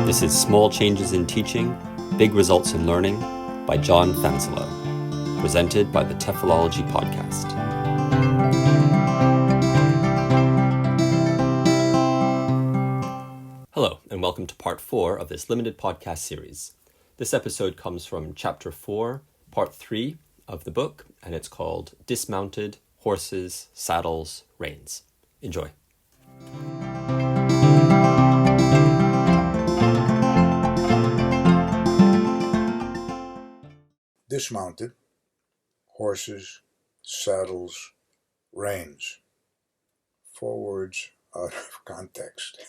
This is Small Changes in Teaching, Big Results in Learning by John Fanselow, presented by the TEFLology Podcast. Hello, and welcome to part 4 of this limited podcast series. This episode comes from Chapter 4, Part 3 of the book, and it's called Dismounted, Horses, Saddles, Reins. Enjoy. Dismounted, horses, saddles, reins. 4 words out of context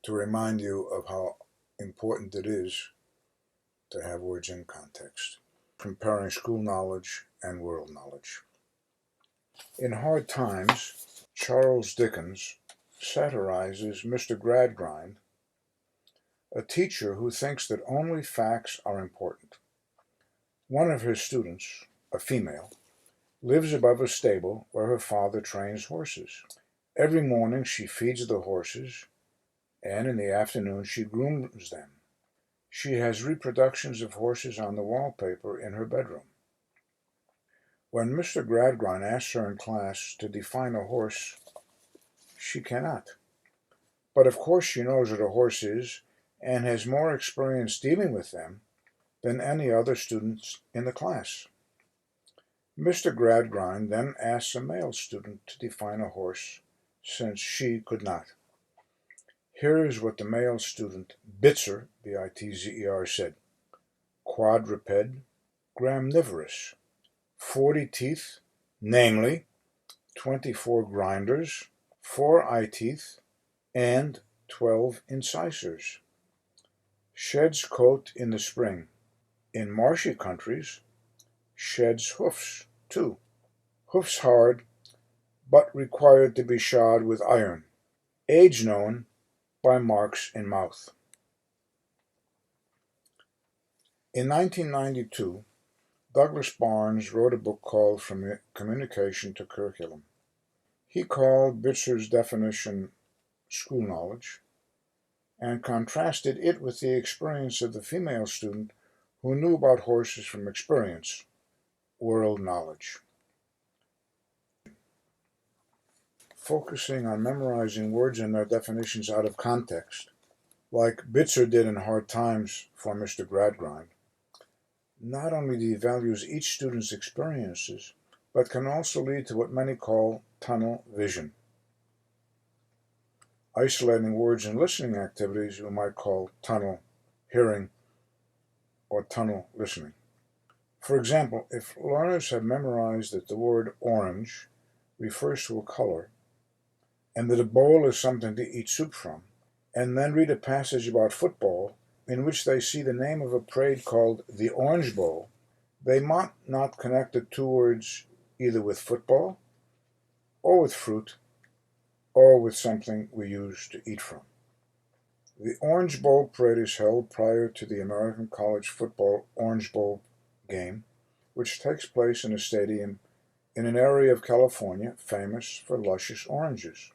to remind you of how important it is to have words in context, comparing school knowledge and world knowledge. In Hard Times, Charles Dickens satirizes Mr. Gradgrind, a teacher who thinks that only facts are important. One of his students, a female, lives above a stable where her father trains horses. Every morning she feeds the horses, and in the afternoon she grooms them. She has reproductions of horses on the wallpaper in her bedroom. When Mr. Gradgrind asks her in class to define a horse, she cannot. But of course she knows what a horse is and has more experience dealing with them than any other students in the class. Mr. Gradgrind then asks a male student to define a horse, since she could not. Here is what the male student, Bitzer, B-I-T-Z-E-R, said. Quadruped, gramnivorous, 40 teeth, namely 24 grinders, 4 eye teeth, and 12 incisors. Sheds coat in the spring. In marshy countries, sheds hoofs, too. Hoofs hard, but required to be shod with iron. Age known by marks in mouth. In 1992, Douglas Barnes wrote a book called From Communication to Curriculum. He called Bitzer's definition school knowledge and contrasted it with the experience of the female student who knew about horses from experience, world knowledge. Focusing on memorizing words and their definitions out of context, like Bitzer did in Hard Times for Mr. Gradgrind, not only devalues each student's experiences, but can also lead to what many call tunnel vision. Isolating words and listening activities we might call tunnel hearing or tunnel listening. For example, if learners have memorized that the word orange refers to a color, and that a bowl is something to eat soup from, and then read a passage about football in which they see the name of a parade called the Orange Bowl, they might not connect the 2 words either with football, or with fruit, or with something we use to eat from. The Orange Bowl parade is held prior to the American college football Orange Bowl game, which takes place in a stadium in an area of California famous for luscious oranges.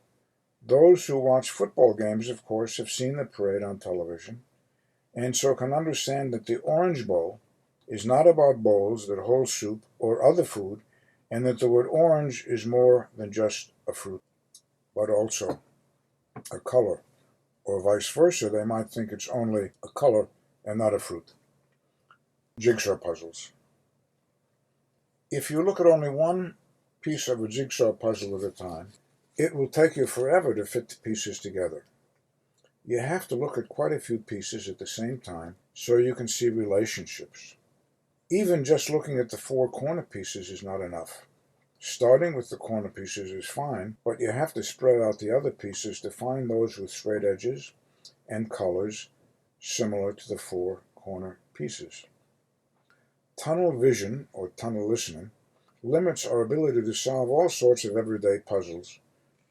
Those who watch football games, of course, have seen the parade on television, and so can understand that the Orange Bowl is not about bowls that hold soup or other food, and that the word orange is more than just a fruit, but also a color. Or vice versa, they might think it's only a color and not a fruit. Jigsaw puzzles. If you look at only one piece of a jigsaw puzzle at a time, it will take you forever to fit the pieces together. You have to look at quite a few pieces at the same time so you can see relationships. Even just looking at the 4 corner pieces is not enough. Starting with the corner pieces is fine, but you have to spread out the other pieces to find those with straight edges and colors similar to the 4 corner pieces. Tunnel vision, or tunnel listening, limits our ability to solve all sorts of everyday puzzles,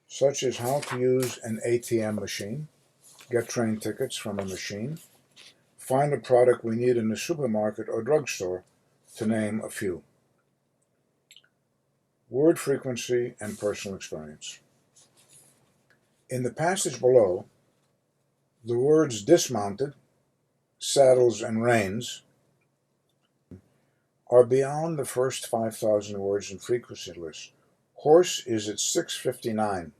such as how to use an ATM machine, get train tickets from a machine, find a product we need in a supermarket or drugstore, to name a few. Word frequency and personal experience. In the passage below, the words dismounted saddles, and reins are beyond the first 5,000 words in frequency list. Horse is at 659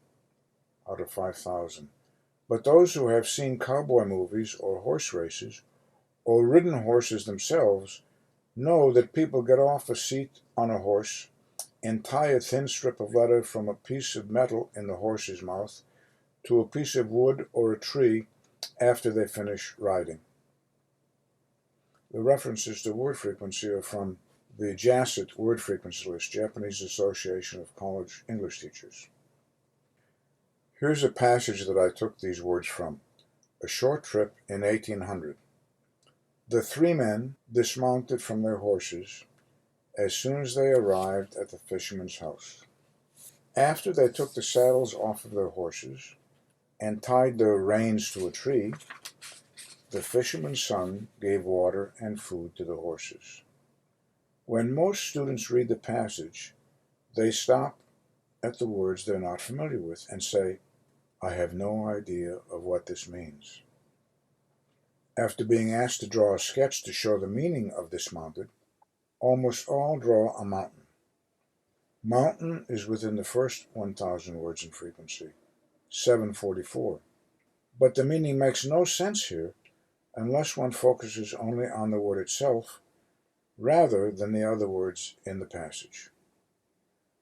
out of 5,000. But those who have seen cowboy movies or horse races, or ridden horses themselves, know that people get off a seat on a horse and tie a thin strip of leather from a piece of metal in the horse's mouth to a piece of wood or a tree after they finish riding. The references to word frequency are from the JASIT word frequency list, Japanese Association of College English Teachers. Here's a passage that I took these words from, A Short Trip in 1800. The three men dismounted from their horses as soon as they arrived at the fisherman's house. After they took the saddles off of their horses and tied their reins to a tree, the fisherman's son gave water and food to the horses. When most students read the passage, they stop at the words they're not familiar with and say, I have no idea of what this means. After being asked to draw a sketch to show the meaning of dismounted, almost all draw a mountain. Mountain is within the first 1,000 words in frequency, 744. But the meaning makes no sense here unless one focuses only on the word itself rather than the other words in the passage.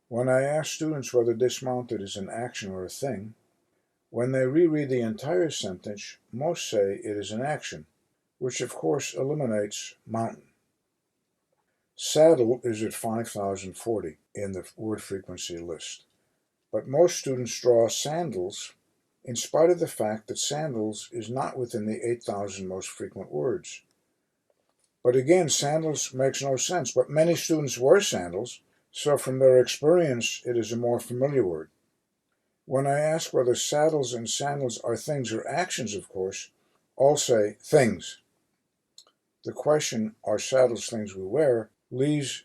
When I ask students whether dismounted is an action or a thing, when they reread the entire sentence, most say it is an action, which of course eliminates mountain. Saddle is at 5,040 in the word frequency list, but most students draw sandals in spite of the fact that sandals is not within the 8,000 most frequent words. But again, sandals makes no sense, but many students wear sandals, so from their experience it is a more familiar word. When I ask whether saddles and sandals are things or actions, of course, all say things. The question, are saddles things we wear, leads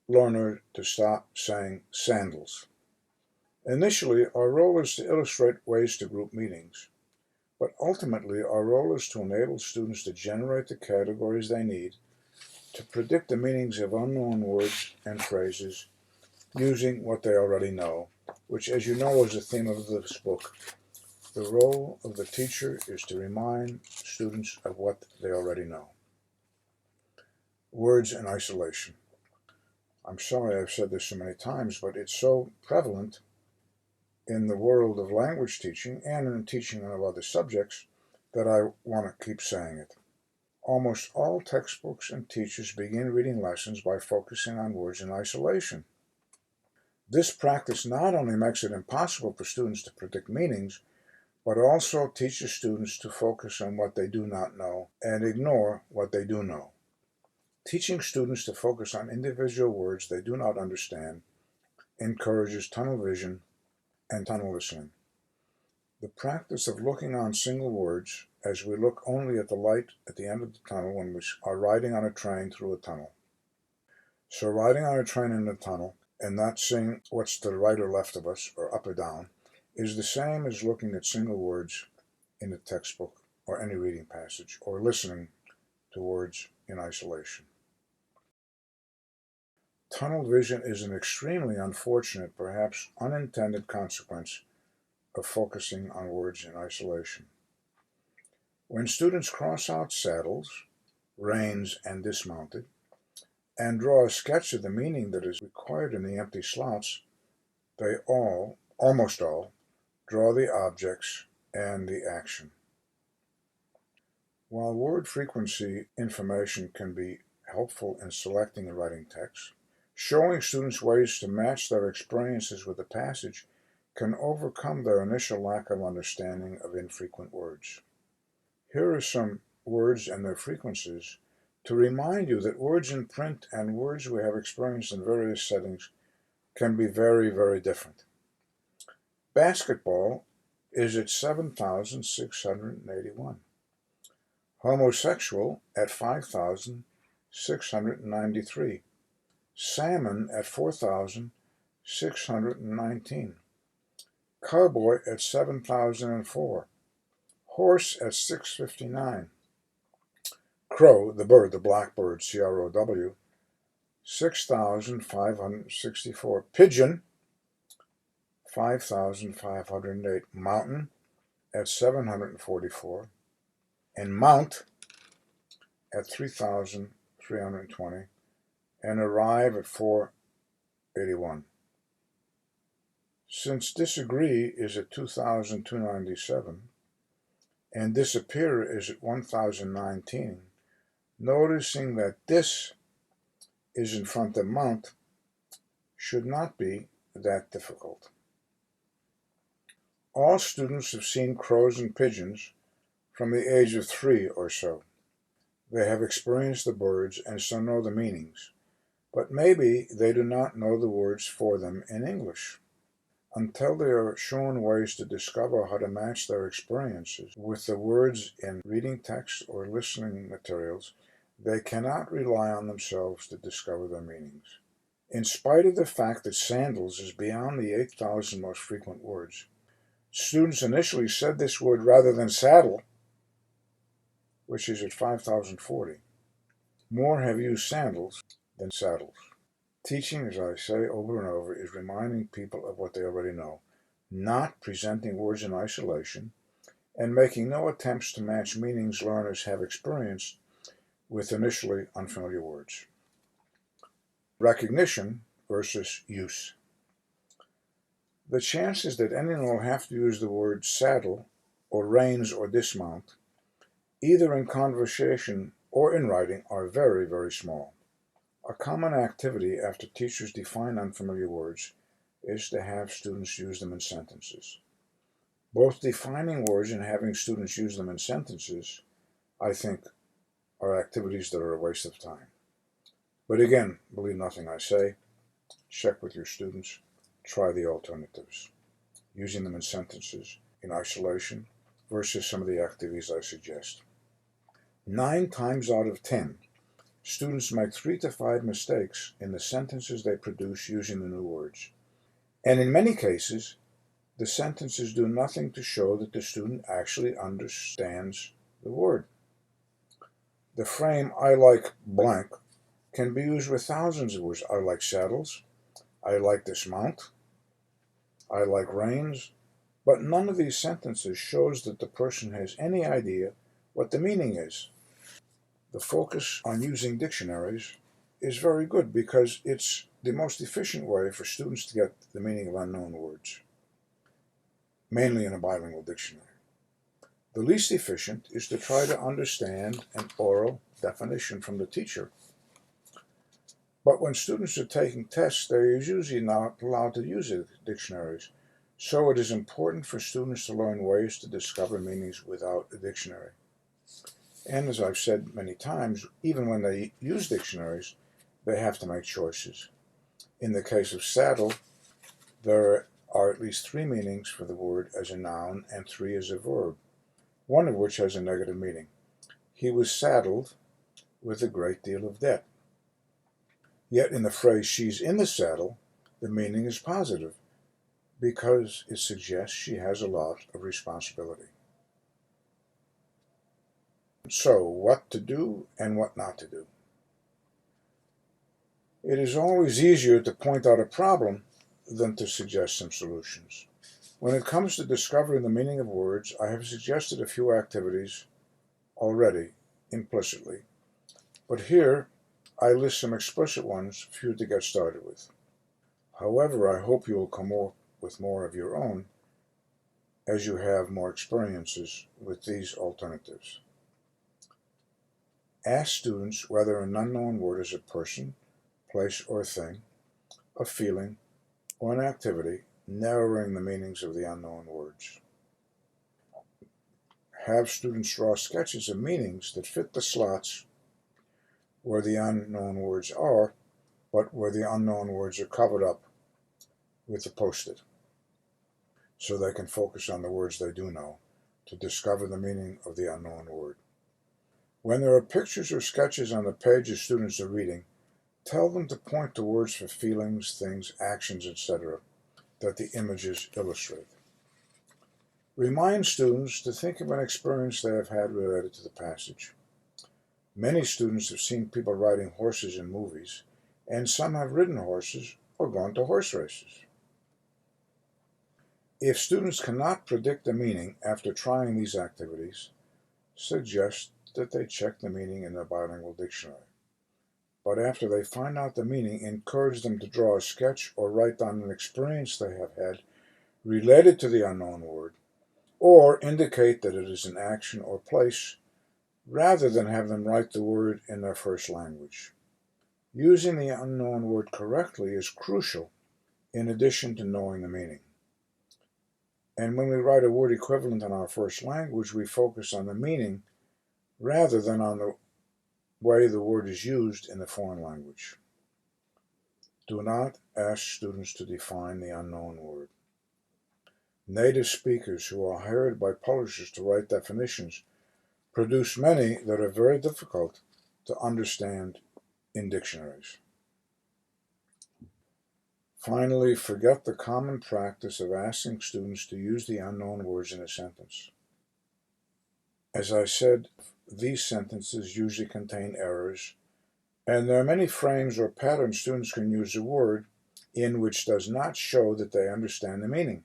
learner to stop saying sandals. Initially, our role is to illustrate ways to group meanings, but ultimately our role is to enable students to generate the categories they need to predict the meanings of unknown words and phrases using what they already know, which, as you know, is the theme of this book. The role of the teacher is to remind students of what they already know. Words in isolation. I'm sorry I've said this so many times, but it's so prevalent in the world of language teaching and in teaching of other subjects that I want to keep saying it. Almost all textbooks and teachers begin reading lessons by focusing on words in isolation. This practice not only makes it impossible for students to predict meanings, but also teaches students to focus on what they do not know and ignore what they do know. Teaching students to focus on individual words they do not understand encourages tunnel vision and tunnel listening. The practice of looking on single words as we look only at the light at the end of the tunnel when we are riding on a train through a tunnel. So riding on a train in a tunnel and not seeing what's to the right or left of us or up or down is the same as looking at single words in a textbook or any reading passage or listening to words in isolation. Tunnel vision is an extremely unfortunate, perhaps unintended consequence of focusing on words in isolation. When students cross out saddles, reins, and dismounted, and draw a sketch of the meaning that is required in the empty slots, they almost all, draw the objects and the action. While word frequency information can be helpful in selecting and writing text, showing students ways to match their experiences with the passage can overcome their initial lack of understanding of infrequent words. Here are some words and their frequencies to remind you that words in print and words we have experienced in various settings can be very, very different. Basketball is at 7,681. Homosexual at 5,693. Salmon at 4,619. Cowboy at 7,004. Horse at 659. Crow, the bird, the blackbird, CROW, 6,564. Pigeon, 5,508. Mountain at 744. And mount at 3,320. And arrive at 481. Since disagree is at 2,297 and disappear is at 1,019, noticing that this is in front of mount should not be that difficult. All students have seen crows and pigeons from the age of 3 or so. They have experienced the birds and so know the meanings, but maybe they do not know the words for them in English. Until they are shown ways to discover how to match their experiences with the words in reading text or listening materials, they cannot rely on themselves to discover their meanings. In spite of the fact that sandals is beyond the 8,000 most frequent words, students initially said this word rather than saddle, which is at 5,040. More have used sandals than saddles. Teaching, as I say over and over, is reminding people of what they already know, not presenting words in isolation, and making no attempts to match meanings learners have experienced with initially unfamiliar words. Recognition versus use. The chances that anyone will have to use the word saddle or reins or dismount, either in conversation or in writing, are very, very small. A common activity after teachers define unfamiliar words is to have students use them in sentences. Both defining words and having students use them in sentences, I think, are activities that are a waste of time. But again, believe nothing I say. Check with your students. Try the alternatives. Using them in sentences, in isolation, versus some of the activities I suggest. 9 times out of 10, students make 3 to 5 mistakes in the sentences they produce using the new words. And in many cases, the sentences do nothing to show that the student actually understands the word. The frame, I like blank, can be used with thousands of words. I like saddles, I like dismount, I like reins, but none of these sentences shows that the person has any idea what the meaning is. The focus on using dictionaries is very good because it's the most efficient way for students to get the meaning of unknown words, mainly in a bilingual dictionary. The least efficient is to try to understand an oral definition from the teacher. But when students are taking tests, they are usually not allowed to use dictionaries. So it is important for students to learn ways to discover meanings without a dictionary. And as I've said many times, even when they use dictionaries, they have to make choices. In the case of saddle, there are at least 3 meanings for the word as a noun and 3 as a verb, one of which has a negative meaning. He was saddled with a great deal of debt. Yet in the phrase, she's in the saddle, the meaning is positive because it suggests she has a lot of responsibility. So, what to do and what not to do? It is always easier to point out a problem than to suggest some solutions. When it comes to discovering the meaning of words, I have suggested a few activities already, implicitly. But here, I list some explicit ones for you to get started with. However, I hope you will come up with more of your own as you have more experiences with these alternatives. Ask students whether an unknown word is a person, place, or thing, a feeling, or an activity, narrowing the meanings of the unknown words. Have students draw sketches of meanings that fit the slots where the unknown words are, but where the unknown words are covered up with the post-it, so they can focus on the words they do know to discover the meaning of the unknown word. When there are pictures or sketches on the pages students are reading, tell them to point to words for feelings, things, actions, etc. that the images illustrate. Remind students to think of an experience they have had related to the passage. Many students have seen people riding horses in movies, and some have ridden horses or gone to horse races. If students cannot predict the meaning after trying these activities, suggest that they check the meaning in the bilingual dictionary. But after they find out the meaning, encourage them to draw a sketch or write down an experience they have had related to the unknown word, or indicate that it is an action or place, rather than have them write the word in their first language. Using the unknown word correctly is crucial, in addition to knowing the meaning. And when we write a word equivalent in our first language, we focus on the meaning rather than on the way the word is used in the foreign language. Do not ask students to define the unknown word. Native speakers who are hired by publishers to write definitions produce many that are very difficult to understand in dictionaries. Finally, forget the common practice of asking students to use the unknown words in a sentence. As I said, these sentences usually contain errors, and there are many frames or patterns students can use a word in which does not show that they understand the meaning.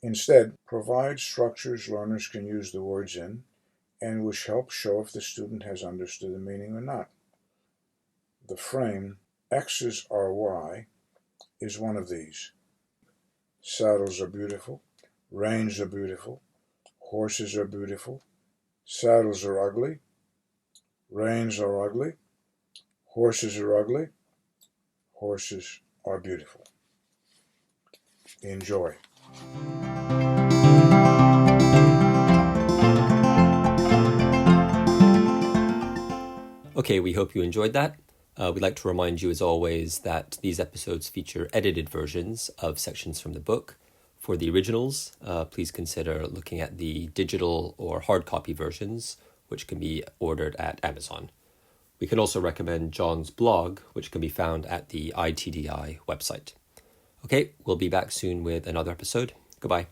Instead, provide structures learners can use the words in, and which help show if the student has understood the meaning or not. The frame X's are Y is one of these. Saddles are beautiful, reins are beautiful, horses are beautiful, saddles are ugly, reins are ugly, horses are ugly, horses are beautiful. Enjoy. Okay, we hope you enjoyed that. We'd like to remind you, as always, that these episodes feature edited versions of sections from the book. For the originals, please consider looking at the digital or hard copy versions, which can be ordered at Amazon. We can also recommend John's blog, which can be found at the ITDI website. Okay, we'll be back soon with another episode. Goodbye.